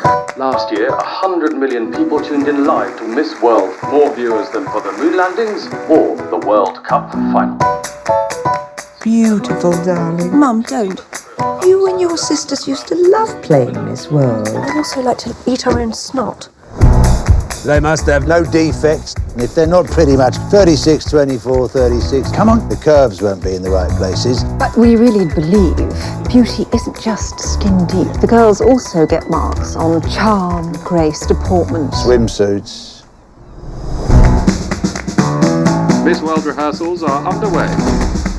Last year, 100 million people tuned in live to Miss World. More viewers than for the moon landings or the World Cup final. Beautiful, darling. Mum, don't. You and your sisters used to love playing Miss World. I also like to eat our own snot. They must have no defects. And if they're not pretty much 36, 24, 36, come on, the curves won't be in the right places. But we really believe beauty isn't just skin deep. The girls also get marks on charm, grace, deportment. Swimsuits. Miss World rehearsals are underway.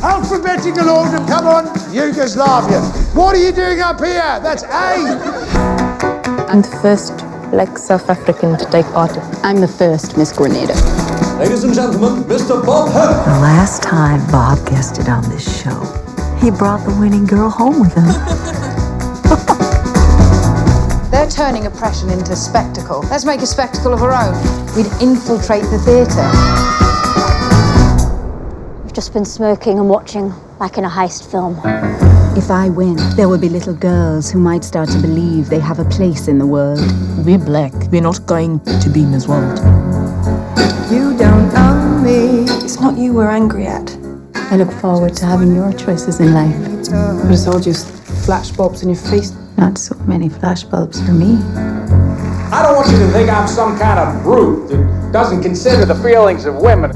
Alphabetical order, come on, Yugoslavia. What are you doing up here? That's A. I'm the first Black South African to take part. I'm the first Miss Grenada. Ladies and gentlemen, Mr. Bob Hope. The last time Bob guested on this show, he brought the winning girl home with him. They're turning oppression into spectacle. Let's make a spectacle of our own. We'd infiltrate the theatre. We've just been smoking and watching, like in a heist film. If I win, there will be little girls who might start to believe they have a place in the world. We're black. We're not going to be Miss World. You don't own me. It's not you we're angry at. I look forward to having your choices in life. But it's all just flashbulbs in your face. Not so many flashbulbs for me. I don't want you to think I'm some kind of brute that doesn't consider the feelings of women.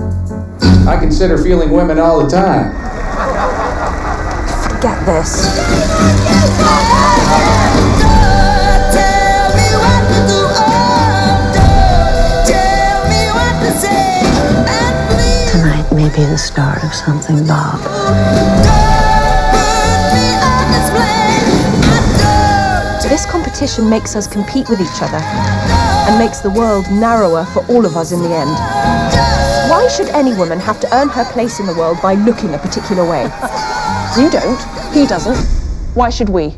I consider feeling women all the time. Get this. Tonight may be the start of something, Bob. This competition makes us compete with each other and makes the world narrower for all of us in the end. Why should any woman have to earn her place in the world by looking a particular way? You don't. He doesn't. Why should we?